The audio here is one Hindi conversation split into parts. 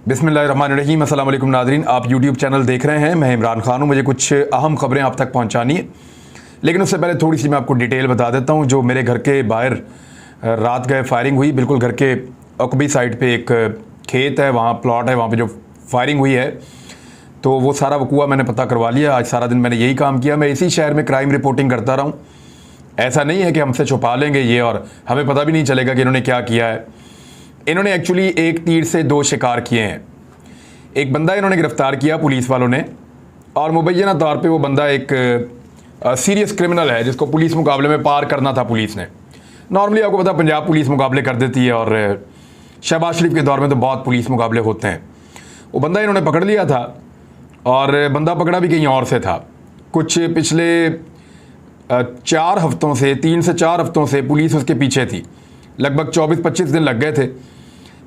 बिस्मिल्लाहिर्रहमानिर्रहीम। अस्सलाम वालेकुम नाज़रीन, आप यूट्यूब चैनल देख रहे हैं। मैं इमरान खान हूँ। मुझे कुछ अहम ख़बरें आप तक पहुँचानी है, लेकिन उससे पहले थोड़ी सी मैं आपको डिटेल बता देता हूँ। जो मेरे घर के बाहर रात गए फायरिंग हुई, बिल्कुल घर के अकबी साइड पे एक खेत है, वहाँ प्लॉट है, वहाँ पे जो फायरिंग हुई है, तो वो सारा वकूआ मैंने पता करवा लिया। आज सारा दिन मैंने यही काम किया। मैं इसी शहर में क्राइम रिपोर्टिंग करता रहा हूँ। ऐसा नहीं है कि हमसे छुपा लेंगे ये और हमें पता भी नहीं चलेगा कि इन्होंने क्या किया है। इन्होंने एक्चुअली एक तीर से दो शिकार किए हैं। एक बंदा इन्होंने गिरफ्तार किया पुलिस वालों ने, और मुबैना तौर पे वो बंदा एक सीरियस क्रिमिनल है जिसको पुलिस मुकाबले में पार करना था पुलिस ने। नॉर्मली आपको पता पंजाब पुलिस मुकाबले कर देती है, और शहबाज शरीफ के दौर में तो बहुत पुलिस मुकाबले होते हैं। वो बंदा इन्होंने पकड़ लिया था, और बंदा पकड़ा भी कहीं और से था। कुछ पिछले 4 हफ्तों से 3 से 4 हफ्तों से पुलिस उसके पीछे थी। लगभग 24-25 दिन लग गए थे।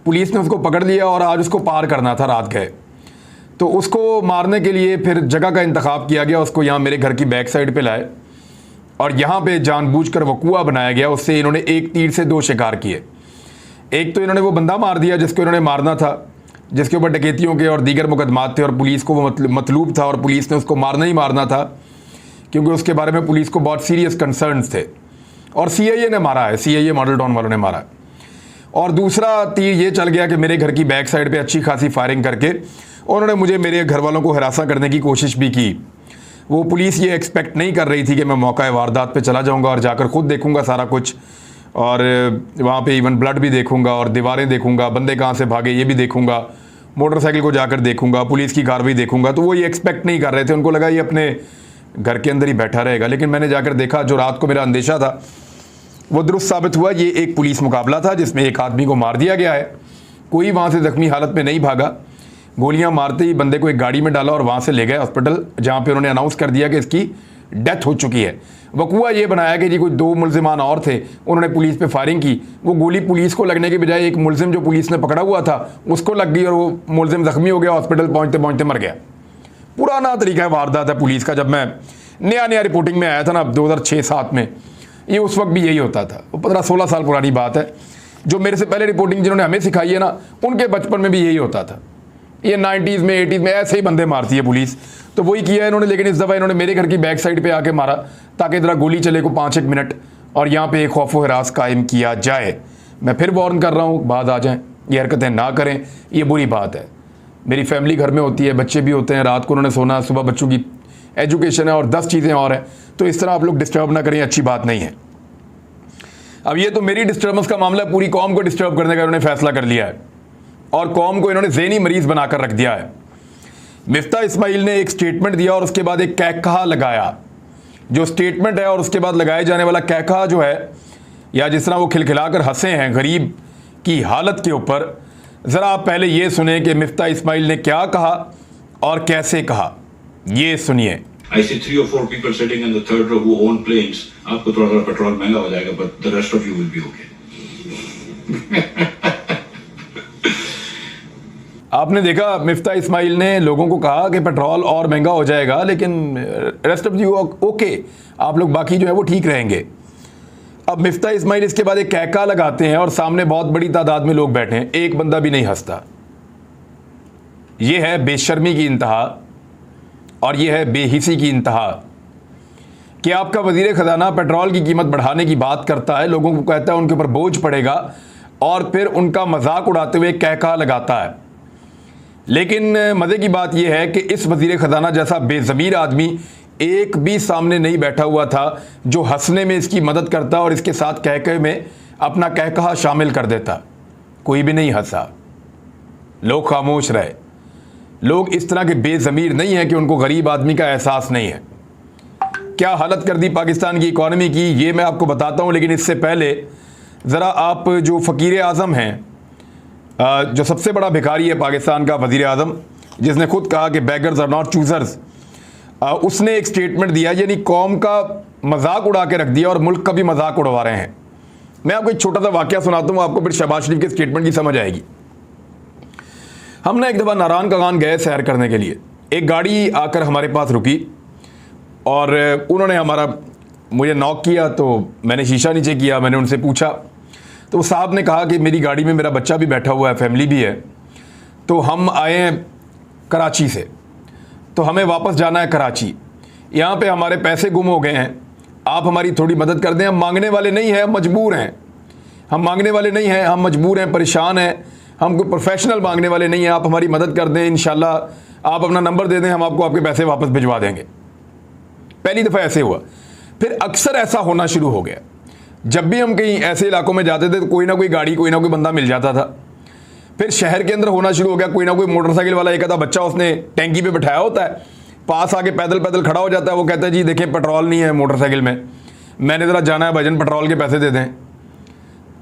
पुलिस ने उसको पकड़ लिया और आज उसको पार करना था, रात गए। तो उसको मारने के लिए फिर जगह का इंतखाब किया गया। उसको यहाँ मेरे घर की बैक साइड पे लाए, और यहाँ पे जानबूझकर वकूआ बनाया गया। उससे इन्होंने एक तीर से दो शिकार किए। एक तो इन्होंने वो बंदा मार दिया जिसको इन्होंने मारना था, जिसके ऊपर डकैतियों के और दीगर मुकदमात थे, और पुलिस को वो मतलूब था, और पुलिस ने उसको मारना ही मारना था, क्योंकि उसके बारे में पुलिस को बहुत सीरियस कंसर्न्स थे। और CIA ने मारा है, CIA मॉडल टाउन वालों ने मारा है। और दूसरा तीर ये चल गया कि मेरे घर की बैक साइड पे अच्छी खासी फायरिंग करके उन्होंने मुझे मेरे घर वालों को हिरासा करने की कोशिश भी की। वो पुलिस ये एक्सपेक्ट नहीं कर रही थी कि मैं मौका वारदात पे चला जाऊंगा और जाकर खुद देखूंगा सारा कुछ, और वहाँ पे इवन ब्लड भी देखूंगा, और दीवारें देखूंगा, बंदे कहाँ से भागे ये भी देखूंगा, मोटरसाइकिल को जाकर देखूंगा, पुलिस की कार्रवाई देखूंगा। तो वो ये एक्सपेक्ट नहीं कर रहे थे। उनको लगा ये अपने घर के अंदर ही बैठा रहेगा। लेकिन मैंने जाकर देखा, जो रात को मेरा अंदेशा था वो दुरुस्त साबित हुआ। ये एक पुलिस मुकाबला था जिसमें एक आदमी को मार दिया गया है। कोई वहाँ से ज़ख्मी हालत में नहीं भागा। गोलियां मारते ही बंदे को एक गाड़ी में डाला और वहाँ से ले गए हॉस्पिटल, जहाँ पे उन्होंने अनाउंस कर दिया कि इसकी डेथ हो चुकी है। वकूआ ये बनाया कि जी कोई 2 मुलजिमान और थे, उन्होंने पुलिस पे फायरिंग की। वो गोली पुलिस को लगने के बजाय एक मुलजिम जो पुलिस ने पकड़ा हुआ था उसको लग गई, और वो मुलजिम ज़ख्मी हो गया, हॉस्पिटल पहुँचते पहुँचते मर गया। पुराना तरीका है वारदात है पुलिस का। जब मैं नया रिपोर्टिंग में आया था ना 2006-07 में, ये उस वक्त भी यही होता था। वो 15-16 साल पुरानी बात है। जो मेरे से पहले रिपोर्टिंग जिन्होंने हमें सिखाई है ना, उनके बचपन में भी यही होता था। ये 90s में 80s में ऐसे ही बंदे मारती है पुलिस। तो वही किया इन्होंने, लेकिन इस दफ़ा इन्होंने मेरे घर की बैक साइड पे आके मारा ताकि ज़रा गोली चले को 5-1 मिनट, और यहाँ पे एक खौफ व हिरास कायम किया जाए। मैं फिर वार्न कर रहा हूँ, बाद आ जाएँ, ये हरकतें ना करें, ये बुरी बात है। मेरी फैमिली घर में होती है, बच्चे भी होते हैं, रात को उन्होंने सोना, सुबह बच्चों की एजुकेशन है, और 10 चीज़ें और हैं। तो इस तरह आप लोग डिस्टर्ब ना करें, अच्छी बात नहीं है। अब ये तो मेरी डिस्टर्बेंस का मामला है, पूरी कौम को डिस्टर्ब करने का इन्होंने फैसला कर लिया है, और कौम को इन्होंने ज़हनी मरीज बनाकर रख दिया है। मिफ्ता इस्माइल ने एक स्टेटमेंट दिया और उसके बाद एक कहकहा लगाया। जो स्टेटमेंट है और उसके बाद लगाए जाने वाला कहकहा जो है, या जिस तरह वो खिलखिलाकर हंसे हैं गरीब की हालत के ऊपर, ज़रा आप पहले ये सुने कि मिफ्ता इस्माइल ने क्या कहा और कैसे कहा। ये सुनिए। I see 3 or 4 people sitting in the third row who own planes. आपको थोड़ा सा पेट्रोल महंगा हो जाएगा, but the rest of you will be okay. आपने देखा मिफ्ता इस्माइल ने लोगों को कहा कि पेट्रोल और महंगा हो जाएगा, लेकिन रेस्ट ऑफ यू ओके, आप लोग बाकी जो है वो ठीक रहेंगे। अब मिफ्ता इस्माइल इसके बाद एक कहका लगाते हैं, और सामने बहुत बड़ी तादाद में लोग बैठे हैं, एक बंदा भी नहीं हंसता। ये है बेशर्मी की इंतहा, और ये है बेहिसी की इंतहा कि आपका वज़ीर ख़जाना पेट्रोल की कीमत बढ़ाने की बात करता है, लोगों को कहता है उनके ऊपर बोझ पड़ेगा, और फिर उनका मजाक उड़ाते हुए कहका लगाता है। लेकिन मज़े की बात यह है कि इस वज़ीर ख़जाना जैसा बेज़मीर आदमी एक भी सामने नहीं बैठा हुआ था जो हंसने में इसकी मदद करता और इसके साथ कहके में अपना कहकहा शामिल कर देता। कोई भी नहीं हंसा, लोग खामोश रहे। लोग इस तरह के बेज़मीर नहीं हैं कि उनको गरीब आदमी का एहसास नहीं है। क्या हालत कर दी पाकिस्तान की इकॉनमी की, ये मैं आपको बताता हूँ। लेकिन इससे पहले ज़रा आप जो फ़कीर आज़म हैं, जो सबसे बड़ा भिखारी है पाकिस्तान का वज़ीर आज़म, जिसने खुद कहा कि बेगर्स आर नॉट चूज़र्स, उसने एक स्टेटमेंट दिया, यानी कौम का मजाक उड़ा के रख दिया और मुल्क का भी मजाक उड़वा रहे हैं। मैं आपको एक छोटा सा वाक़या सुनाता हूँ, आपको फिर शहबाज शरीफ के स्टेटमेंट की समझ आएगी। हम ना एक दफ़ा नारायण कागान गए सैर करने के लिए। एक गाड़ी आकर हमारे पास रुकी, और उन्होंने मुझे नॉक किया, तो मैंने शीशा नीचे किया, मैंने उनसे पूछा, तो साहब ने कहा कि मेरी गाड़ी में मेरा बच्चा भी बैठा हुआ है, फैमिली भी है, तो हम आए हैं कराची से, तो हमें वापस जाना है कराची। यहाँ पे हमारे पैसे गुम हो गए हैं, आप हमारी थोड़ी मदद कर दें। हम मांगने वाले नहीं हैं, हम मजबूर हैं। हम मांगने वाले नहीं हैं, हम मजबूर हैं, परेशान हैं। हम कोई प्रोफेशनल मांगने वाले नहीं हैं, आप हमारी मदद कर दें। इंशाल्लाह आप अपना नंबर दे दें, हम आपको आपके पैसे वापस भिजवा देंगे। पहली दफ़ा ऐसे हुआ, फिर अक्सर ऐसा होना शुरू हो गया। जब भी हम कहीं ऐसे इलाकों में जाते थे तो कोई ना कोई गाड़ी, कोई ना कोई बंदा मिल जाता था। फिर शहर के अंदर होना शुरू हो गया, कोई ना कोई मोटरसाइकिल वाला एक आधा बच्चा उसने टैंकी पे बिठाया होता है, पास आके पैदल पैदल खड़ा हो जाता है। वो कहता है जी देखें पेट्रोल नहीं है मोटरसाइकिल में, मैंने ज़रा जाना है भजन, पेट्रोल के पैसे दे दें।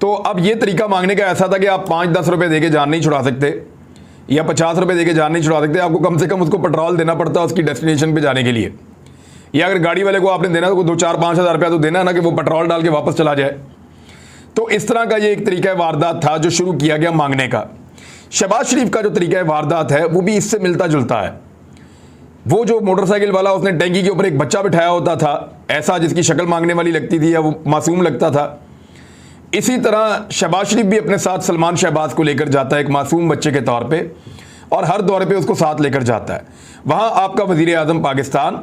तो अब ये तरीका मांगने का ऐसा था कि आप 5-10 रुपये दे के जान नहीं छुड़ा सकते, या 50 रुपये दे के जान नहीं छुड़ा सकते। आपको कम से कम उसको पेट्रोल देना पड़ता है उसकी डेस्टिनेशन पे जाने के लिए। या अगर गाड़ी वाले को आपने देना तो 2-4-5 हज़ार रुपया तो देना है ना, कि वो पेट्रोल डाल के वापस चला जाए। तो इस तरह का ये एक तरीका वारदात था जो शुरू किया गया मांगने का। शहबाज शरीफ का जो तरीका वारदात है वो भी इससे मिलता जुलता है। वो जो मोटरसाइकिल वाला, उसने टैंकी के ऊपर एक बच्चा बिठाया होता था, ऐसा जिसकी शक्ल मांगने वाली लगती थी या वो मासूम लगता था। इसी तरह शहबाज शरीफ भी अपने साथ सलमान शहबाज को लेकर जाता है एक मासूम बच्चे के तौर पे, और हर दौरे पे उसको साथ लेकर जाता है। वहाँ आपका वज़ीर आज़म पाकिस्तान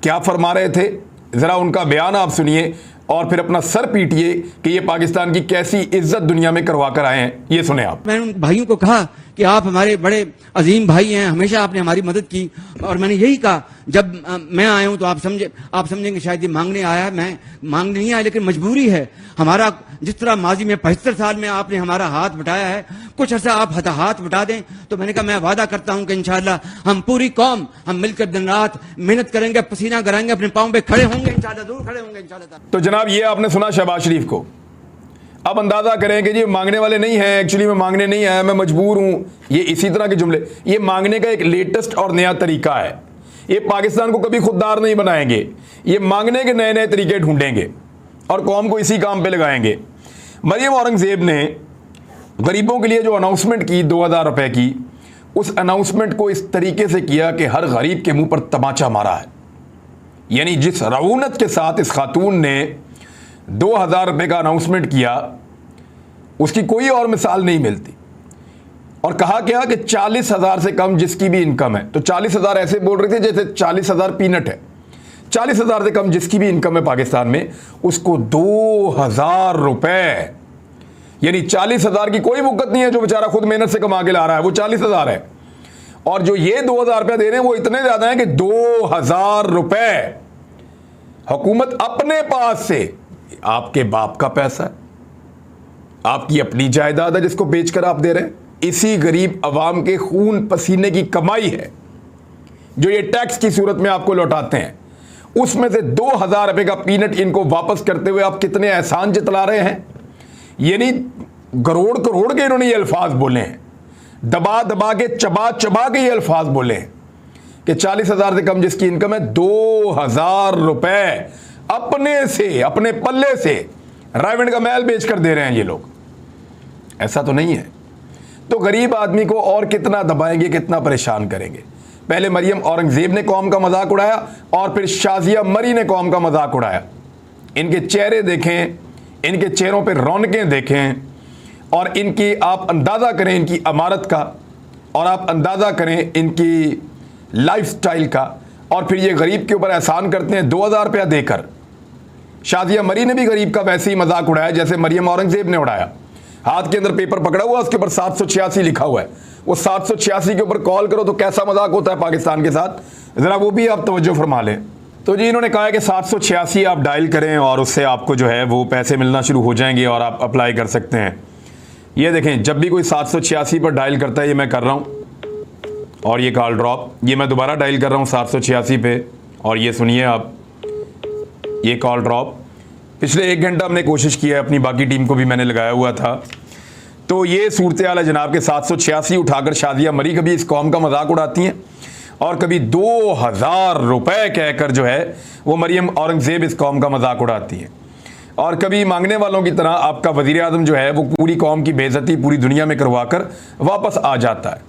क्या फरमा रहे थे, ज़रा उनका बयान आप सुनिए और फिर अपना सर पीटिए कि ये पाकिस्तान की कैसी इज्जत दुनिया में करवा कर आए हैं। ये सुने आप। मैंने उन भाइयों को कहा कि आप हमारे बड़े अजीम भाई हैं, हमेशा आपने हमारी मदद की, और मैंने यही कहा जब मैं आया हूं तो आप समझेंगे शायद ये मांगने आया है। मैं मांगने नहीं आया, लेकिन मजबूरी है हमारा। जिस तरह माजी में 75 साल में आपने हमारा हाथ बटाया है, कुछ अर्सा आप हाथ बटा दें। तो मैंने कहा मैं वादा करता हूं कि इंशाअल्लाह हम पूरी कौम हम मिलकर दिन रात मेहनत करेंगे, पसीना कराएंगे, अपने पांव पे खड़े होंगे इंशाअल्लाह, जरूर खड़े होंगे इंशाअल्लाह। तो जनाब ये आपने सुना शहबाज शरीफ को। अब अंदाजा करें कि जी मांगने वाले नहीं हैं, एक्चुअली मैं मांगने नहीं आया, मैं मजबूर हूं। ये इसी तरह के जुमले, ये मांगने का एक लेटेस्ट और नया तरीका है। ये पाकिस्तान को कभी खुददार नहीं बनाएंगे, ये मांगने के नए नए तरीके ढूंढेंगे और कौम को इसी काम पे लगाएंगे। मरियम औरंगजेब ने गरीबों के लिए जो अनाउंसमेंट की 2000 रुपए की, उस अनाउंसमेंट को इस तरीके से किया कि हर गरीब के मुंह पर तमाचा मारा है। यानी जिस रऊनत के साथ इस खातून ने 2000 रुपए का अनाउंसमेंट किया, उसकी कोई और मिसाल नहीं मिलती। और कहा क्या कि 40,000 से कम जिसकी भी इनकम है, तो 40,000 ऐसे बोल रहे थे जैसे 40,000 पीनट है। 40,000 से कम जिसकी भी इनकम है पाकिस्तान में, उसको 2000 रुपए, यानी 40,000 की कोई मुक्कत नहीं है। जो बेचारा खुद मेहनत से कमा के ला रहा है वो 40,000 है, और जो ये 2000 रुपया दे रहे हैं वो इतने ज्यादा है कि 2000 रुपए हुकूमत अपने पास से, आपके बाप का पैसा है, आपकी अपनी जायदाद है जिसको बेचकर आप दे रहे हैं, इसी गरीब अवाम के खून पसीने की कमाई है जो ये टैक्स की सूरत में आपको लौटाते हैं। उसमें से 2000 रुपए का पीनट इनको वापस करते हुए आप कितने एहसान जतला रहे हैं। यानी करोड़ करोड़ के इन्होंने ये अल्फाज बोले हैं, दबा दबा के, चबा चबा के ये अल्फाज बोले हैं कि 40,000 से कम जिसकी इनकम है 2000 रुपए अपने से, अपने पल्ले से रायवंड का महल बेचकर दे रहे हैं ये लोग। ऐसा तो नहीं है। तो गरीब आदमी को और कितना दबाएंगे, कितना परेशान करेंगे। पहले मरियम औरंगजेब ने कौम का मजाक उड़ाया और फिर शाजिया मरी ने कौम का मजाक उड़ाया। इनके चेहरे देखें, इनके चेहरों पे रौनकें देखें, और इनकी आप अंदाज़ा करें इनकी अमारत का, और आप अंदाज़ा करें इनकी लाइफस्टाइल का। और फिर ये गरीब के ऊपर एहसान करते हैं 2000 रुपया देकर। शाजिया मरी ने भी गरीब का वैसे ही मजाक उड़ाया जैसे मरियम औरंगजेब ने उड़ाया। हाथ के अंदर पेपर पकड़ा हुआ, उसके ऊपर 786 लिखा हुआ है। वो 786 के ऊपर कॉल करो तो कैसा मजाक होता है पाकिस्तान के साथ, ज़रा वो भी आप तवज्जो फरमा लें। तो जी इन्होंने कहा है कि 786 आप डायल करें और उससे आपको जो है वो पैसे मिलना शुरू हो जाएंगे और आप अप्लाई कर सकते हैं। ये देखें, जब भी कोई 786 पर डायल करता है, ये मैं कर रहा हूँ, और ये कॉल ड्रॉप, ये मैं दोबारा डायल कर रहा हूँ 786 पे, और ये सुनिए आप, ये कॉल ड्रॉप। पिछले 1 घंटा हमने कोशिश की है, अपनी बाकी टीम को भी मैंने लगाया हुआ था। तो ये सूरत हाल है जनाब के 786 उठाकर शाजिया मरी कभी इस कौम का मजाक उड़ाती हैं, और कभी 2000 रुपए कहकर जो है वो मरियम औरंगजेब इस कौम का मजाक उड़ाती हैं। और कभी मांगने वालों की तरह आपका वज़ीर आज़म जो है वो पूरी कौम की बेइज्जती पूरी दुनिया में करवा कर वापस आ जाता है,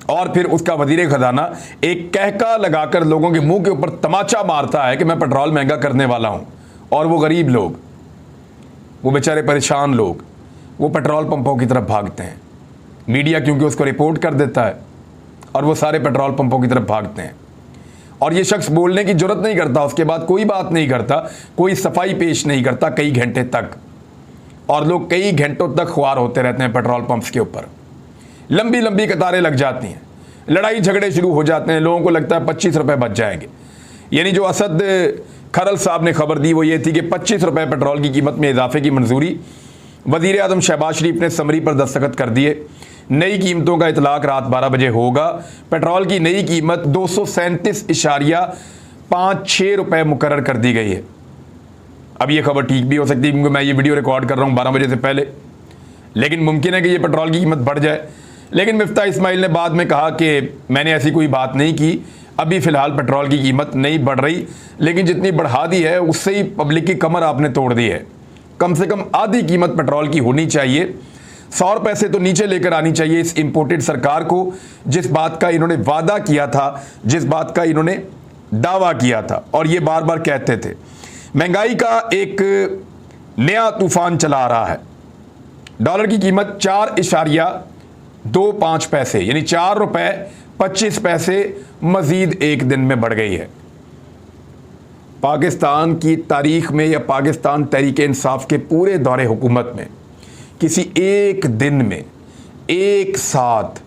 और फिर उसका वज़ीर ख़जाना एक कहका लगाकर लोगों के मुंह के ऊपर तमाचा मारता है कि मैं पेट्रोल महंगा करने वाला हूँ। और वो गरीब लोग, वो बेचारे परेशान लोग, वो पेट्रोल पंपों की तरफ भागते हैं। मीडिया क्योंकि उसको रिपोर्ट कर देता है और वो सारे पेट्रोल पंपों की तरफ भागते हैं। और ये शख्स बोलने की जरूरत नहीं करता, उसके बाद कोई बात नहीं करता, कोई सफाई पेश नहीं करता कई घंटे तक, और लोग कई घंटों तक खुआर होते रहते हैं पेट्रोल पंप्स के ऊपर। लंबी लंबी कतारें लग जाती हैं, लड़ाई झगड़े शुरू हो जाते हैं, लोगों को लगता है 25 रुपये बच जाएंगे। यानी जो असद खरल साहब ने खबर दी वो ये थी कि 25 रुपये पेट्रोल की कीमत में इजाफे की मंजूरी। वज़ीर आज़म शहबाज शरीफ ने समरी पर दस्तखत कर दिए। नई कीमतों का इतलाक रात 12 बजे होगा। पेट्रोल की नई कीमत 237.56 रुपये मुकर्रर कर दी गई है। अब ये खबर ठीक भी हो सकती है क्योंकि मैं ये वीडियो रिकॉर्ड कर रहा हूँ 12 बजे से पहले, लेकिन मुमकिन है कि ये पेट्रोल की कीमत बढ़ जाए। लेकिन मिफ्ता इस्माइल ने बाद में कहा कि मैंने ऐसी कोई बात नहीं की, अभी फ़िलहाल पेट्रोल की कीमत नहीं बढ़ रही, लेकिन जितनी बढ़ा दी है उससे ही पब्लिक की कमर आपने तोड़ दी है। कम से कम आधी कीमत पेट्रोल की होनी चाहिए। 100 रुपये से तो नीचे लेकर आनी चाहिए इस इंपोर्टेड सरकार को, जिस बात का इन्होंने वादा किया था, जिस बात का इन्होंने दावा किया था और ये बार बार कहते थे। महंगाई का एक नया तूफान चला आ रहा है। डॉलर की कीमत 4.25 पैसे यानी 4 रुपये 25 पैसे मजीद एक दिन में बढ़ गई है। पाकिस्तान की तारीख में या पाकिस्तान तहरीक इंसाफ के पूरे दौरे हुकूमत में किसी एक दिन में एक साथ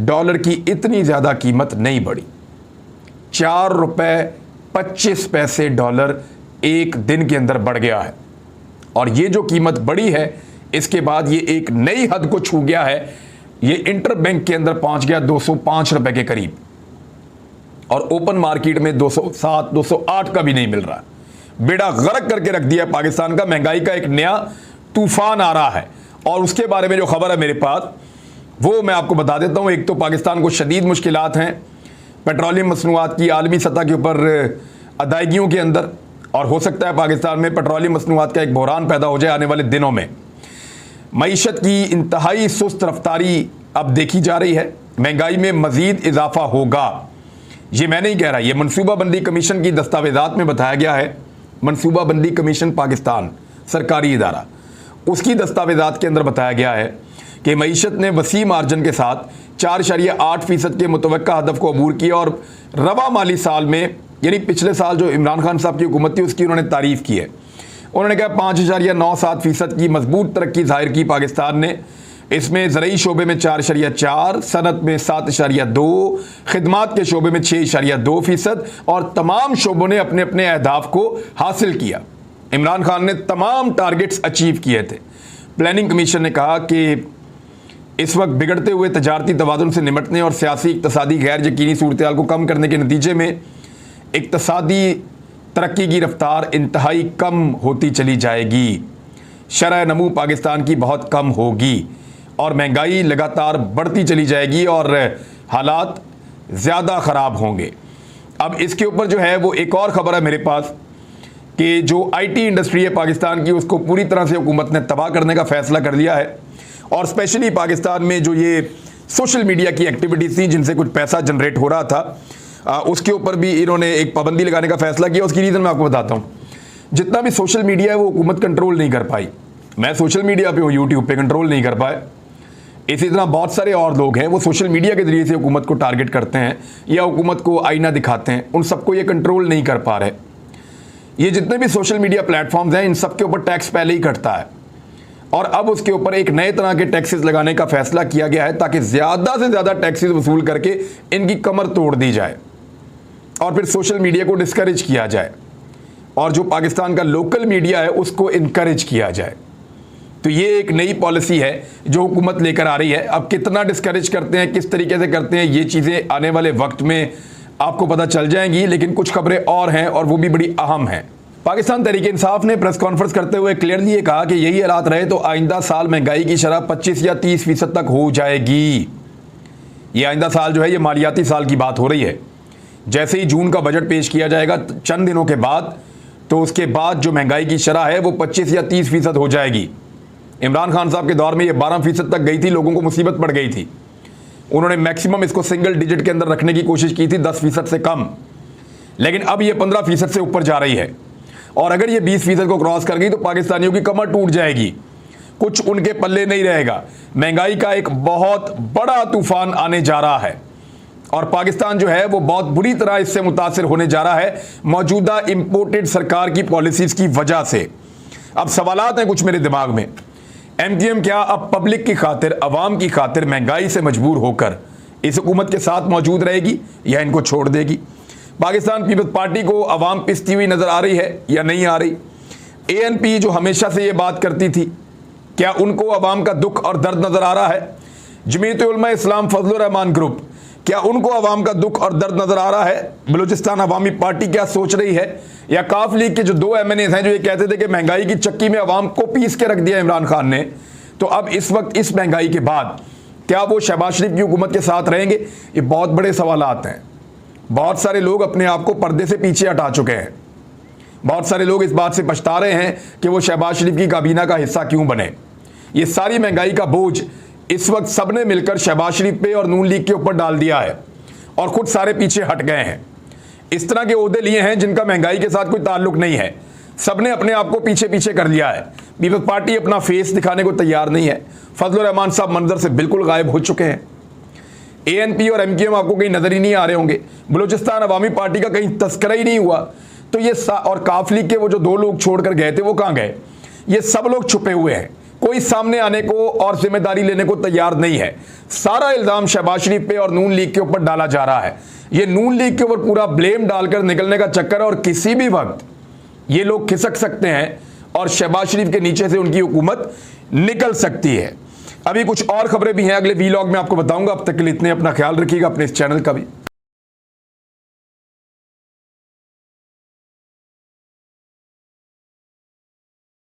डॉलर की इतनी ज़्यादा कीमत नहीं बढ़ी। 4 रुपये 25 पैसे डॉलर एक दिन के अंदर बढ़ गया है और ये जो कीमत बढ़ी है इसके बाद ये एक नई हद को छू गया है। ये इंटर बैंक के अंदर पहुंच गया 205 रुपए के करीब और ओपन मार्केट में 207 208 का भी नहीं मिल रहा। बेड़ा गर्क करके रख दिया पाकिस्तान का। महंगाई का एक नया तूफान आ रहा है और उसके बारे में जो खबर है मेरे पास वो मैं आपको बता देता हूं। एक तो पाकिस्तान को शदीद मुश्किलात हैं पेट्रोलियम मसनूआत की आलमी सतह के ऊपर अदायगियों के अंदर, और हो सकता है पाकिस्तान में पेट्रोलियम मसनूआत का एक बहरान पैदा हो जाए आने वाले दिनों में। मईशत की इंतहाई सुस्त रफ्तारी अब देखी जा रही है। महंगाई में मजीद इजाफा होगा, ये मैं नहीं कह रहा, ये मनसूबाबंदी कमीशन की दस्तावेजात में बताया गया है। मनसूबाबंदी कमीशन पाकिस्तान सरकारी इदारा, उसकी दस्तावेजात के अंदर बताया गया है कि मईशत ने वसी मार्जिन के साथ 4.8% के मुतवक्का हदफ को अबूर किया और रवा माली साल में यानी पिछले साल जो इमरान खान साहब की हुकूमत थी उसकी उन्होंने तारीफ़ की है। उन्होंने कहा 5.97% की मजबूत तरक्की जाहिर की पाकिस्तान ने। इसमें ज़रई शोबे में 4.4, सनत में 7.2, खिदमात के शोबे में 6.2% और तमाम शोबों ने अपने अपने अहदाफ को हासिल किया। इमरान खान ने तमाम टारगेट्स अचीव किए थे। प्लानिंग कमीशन ने कहा कि इस वक्त बिगड़ते हुए तजारती तवाज़ुन से निमटने और सियासी इक़्तिसादी गैर यकीनी सूरत हाल को कम करने के नतीजे में इक़्तिसादी तरक्की की रफ्तार इंतहाई कम होती चली जाएगी। शरह नमू पाकिस्तान की बहुत कम होगी और महंगाई लगातार बढ़ती चली जाएगी और हालात ज़्यादा ख़राब होंगे। अब इसके ऊपर जो है वो एक और ख़बर है मेरे पास कि जो आईटी इंडस्ट्री है पाकिस्तान की उसको पूरी तरह से हुकूमत ने तबाह करने का फ़ैसला कर लिया है। और स्पेशली पाकिस्तान में जो ये सोशल मीडिया की एक्टिविटीज़ थी जिनसे कुछ पैसा जनरेट हो रहा था उसके ऊपर भी इन्होंने एक पाबंदी लगाने का फ़ैसला किया। उसकी रीज़न मैं आपको बताता हूँ। जितना भी सोशल मीडिया है वो हुकूमत कंट्रोल नहीं कर पाई। मैं सोशल मीडिया पे हूँ, यूट्यूब पे कंट्रोल नहीं कर पाए। इसी तरह बहुत सारे और लोग हैं वो सोशल मीडिया के ज़रिए से हुकूमत को टारगेट करते हैं या हुकूमत को आईना दिखाते हैं, उन सबको ये कंट्रोल नहीं कर पा रहे। ये जितने भी सोशल मीडिया प्लेटफॉर्म्स हैं इन सब के ऊपर टैक्स पहले ही कटता है और अब उसके ऊपर एक नए तरह के टैक्सेस लगाने का फ़ैसला किया गया है ताकि ज़्यादा से ज़्यादा टैक्सेस वसूल करके इनकी कमर तोड़ दी जाए और फिर सोशल मीडिया को डिस्करेज किया जाए और जो पाकिस्तान का लोकल मीडिया है उसको इनकरेज किया जाए। तो ये एक नई पॉलिसी है जो हुकूमत लेकर आ रही है। अब कितना डिस्करेज करते हैं, किस तरीके से करते हैं, ये चीज़ें आने वाले वक्त में आपको पता चल जाएंगी। लेकिन कुछ खबरें और हैं और वो भी बड़ी अहम हैं। पाकिस्तान तहरीक इंसाफ ने प्रेस कॉन्फ्रेंस करते हुए क्लियरली ये कहा कि यही हालात रहे तो आइंदा साल महंगाई की शरह 25 या 30% तक हो जाएगी। ये आइंदा साल जो है ये मालियाती साल की बात हो रही है। जैसे ही जून का बजट पेश किया जाएगा चंद दिनों के बाद, तो उसके बाद जो महंगाई की शरह है वो 25 या 30% हो जाएगी। इमरान खान साहब के दौर में ये 12% तक गई थी, लोगों को मुसीबत पड़ गई थी। उन्होंने मैक्सिमम इसको सिंगल डिजिट के अंदर रखने की कोशिश की थी, 10% से कम, लेकिन अब ये 15% से ऊपर जा रही है और अगर ये 20% को क्रॉस कर गई तो पाकिस्तानियों की कमर टूट जाएगी। कुछ उनके पल्ले नहीं रहेगा। महंगाई का एक बहुत बड़ा तूफान आने जा रहा है और पाकिस्तान जो है वो बहुत बुरी तरह इससे मुतासिर होने जा रहा है मौजूदा इंपोर्टेड सरकार की पॉलिसीज की वजह से। अब सवालात हैं कुछ मेरे दिमाग में, एमक्यूएम क्या अब पब्लिक की खातिर, अवाम की खातिर महंगाई से मजबूर होकर इस हुकूमत के साथ मौजूद रहेगी या इनको छोड़ देगी? पाकिस्तान पीपल्स पार्टी को अवाम पिसती हुई नजर आ रही है या नहीं आ रही? एएनपी जो हमेशा से ये बात करती थी, क्या उनको अवाम का दुख और दर्द नजर आ रहा है? जमीयत उलमा इस्लाम फजलुर रहमान ग्रुप, क्या उनको अवाम का दुख और दर्द नजर आ रहा है? बलूचिस्तान अवामी पार्टी क्या सोच रही है? या काफ लीग के जो 2 MNAs हैं जो ये कहते थे कि महंगाई की चक्की में अवाम को पीस के रख दिया इमरान खान ने, तो अब इस वक्त इस महंगाई के बाद क्या वो शहबाज शरीफ की हुकूमत के साथ रहेंगे? ये बहुत बड़े सवालात हैं। बहुत सारे लोग अपने आप को पर्दे से पीछे हटा चुके हैं। बहुत सारे लोग इस बात से पछता रहे हैं कि वो शहबाज शरीफ की काबीना का हिस्सा क्यों बने। ये सारी महंगाई का बोझ इस वक्त सबने मिलकर शहबाज शरीफ पे और नून लीग के ऊपर डाल दिया है और खुद सारे पीछे हट गए हैं। इस तरह के ओहदे लिए हैं जिनका महंगाई के साथ कोई ताल्लुक नहीं है, सबने अपने आप को पीछे पीछे कर लिया है। पीपल्स पार्टी अपना फेस दिखाने को तैयार नहीं है। फजलुर रहमान साहब मंजर से बिल्कुल गायब हो चुके हैं। एएनपी और एमक्यूएम आपको कहीं नजर ही नहीं आ रहे होंगे। बलूचिस्तान अवामी पार्टी का कहीं तस्करा ही नहीं हुआ। तो ये और काफ लीग के वो जो 2 लोग छोड़कर गए थे वो कहाँ गए? ये सब लोग छुपे हुए हैं, कोई सामने आने को और जिम्मेदारी लेने को तैयार नहीं है। सारा इल्जाम शहबाज शरीफ पे और नून लीग के ऊपर डाला जा रहा है। ये नून लीग के ऊपर पूरा ब्लेम डालकर निकलने का चक्कर है और किसी भी वक्त ये लोग खिसक सकते हैं और शहबाज शरीफ के नीचे से उनकी हुकूमत निकल सकती है। अभी कुछ और खबरें भी हैं, अगले वीलॉग में आपको बताऊंगा। अब तक के लिए इतने, अपना ख्याल रखिएगा, अपने इस चैनल का भी।